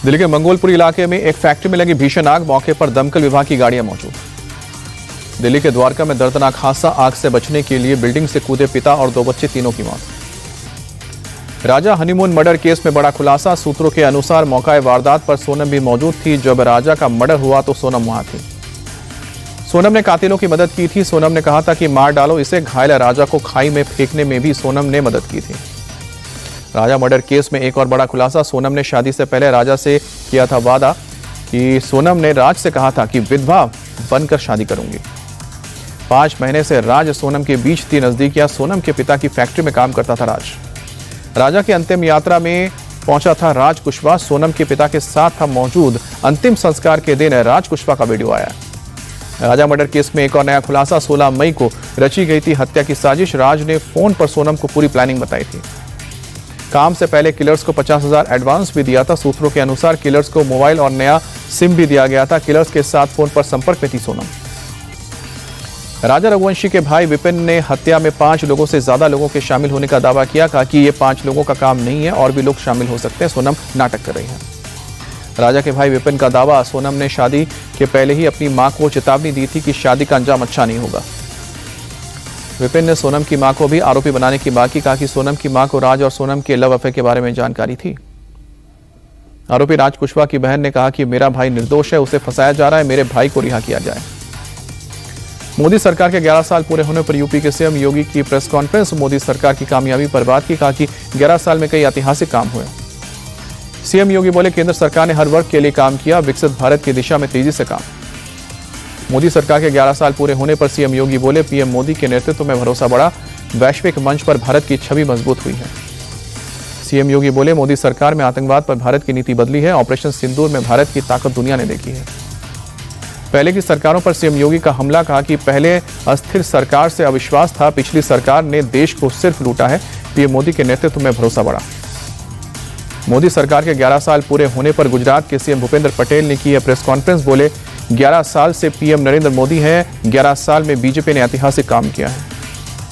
दिल्ली के मंगोलपुर इलाके में एक फैक्ट्री में लगी भीषण आग, मौके पर दमकल विभाग की गाड़ियां मौजूद। दिल्ली के द्वारका में दर्दनाक हादसा, आग से बचने के लिए बिल्डिंग से कूदे पिता और 2 बच्चे, तीनों की मौत। राजा हनीमून मर्डर केस में बड़ा खुलासा, सूत्रों के अनुसार मौका वारदात पर सोनम भी मौजूद थी। जब राजा का मर्डर हुआ तो सोनम वहां थी। सोनम ने कातिलों की मदद की थी। सोनम ने कहा था कि मार डालो इसे। घायल राजा को खाई में फेंकने में भी सोनम ने मदद की थी। राजा मर्डर केस में एक और बड़ा खुलासा, सोनम ने शादी से पहले राजा से किया था वादा कि सोनम ने राज से कहा था कि विधवा बनकर शादी करूंगी। 5 महीने से राज सोनम के बीच थी नजदीकियां। सोनम के पिता की फैक्ट्री में काम करता था राज। राजा की अंतिम यात्रा में पहुंचा था राज कुशवाहा। सोनम के पिता के साथ था मौजूद। अंतिम संस्कार के दिन राज कुशवाहा का वीडियो आया। राजा मर्डर केस में एक और नया खुलासा, 16 मई को रची गई थी हत्या की साजिश। राज ने फोन पर सोनम को पूरी प्लानिंग बताई थी। काम से पहले किलर्स को 50,000 एडवांस भी दिया था। सूत्रों के अनुसार किलर्स को मोबाइल और नया सिम भी दिया गया था। किलर्स के साथ फोन पर संपर्क में थी सोनम। राजा रघुवंशी के भाई विपिन ने हत्या में 5 लोगों से ज्यादा लोगों के शामिल होने का दावा किया। कहा कि ये 5 लोगों का काम नहीं है, और भी लोग शामिल हो सकते हैं। सोनम नाटक कर रही है। राजा के भाई विपिन का दावा, सोनम ने शादी के पहले ही अपनी मां को चेतावनी दी थी कि शादी का अंजाम अच्छा नहीं होगा। विपिन ने सोनम की मां को भी आरोपी बनाने की बात की। कहा कि सोनम की मां को राज और सोनम के लव अफेयर के बारे में जानकारी थी। आरोपी राज कुशवाहा की बहन ने कहा कि मेरा भाई निर्दोष है, उसे फंसाया जा रहा है, मेरे भाई को रिहा किया जाए। मोदी सरकार के 11 साल पूरे होने पर यूपी के सीएम योगी की प्रेस कॉन्फ्रेंस। मोदी सरकार की कामयाबी पर बात की। कहा कि 11 साल में कई ऐतिहासिक काम हुए। सीएम योगी बोले, केंद्र सरकार ने हर वर्ग के लिए काम किया, विकसित भारत की दिशा में तेजी से काम। मोदी सरकार के 11 साल पूरे होने पर सीएम योगी बोले, पीएम मोदी के नेतृत्व में भरोसा बढ़ा, वैश्विक मंच पर भारत की छवि मजबूत हुई है। सीएम योगी बोले, मोदी सरकार में आतंकवाद पर भारत की नीति बदली है। ऑपरेशन सिंदूर में भारत की ताकत दुनिया ने देखी है। पहले की सरकारों पर सीएम योगी का हमला। कहा कि पहले अस्थिर सरकार से अविश्वास था, पिछली सरकार ने देश को सिर्फ लूटा है, पीएम मोदी के नेतृत्व में भरोसा बढ़ा। मोदी सरकार के 11 साल पूरे होने पर गुजरात के सीएम भूपेंद्र पटेल ने की है प्रेस कॉन्फ्रेंस। बोले, 11 साल से पीएम नरेंद्र मोदी हैं, 11 साल में बीजेपी ने ऐतिहासिक काम किया है।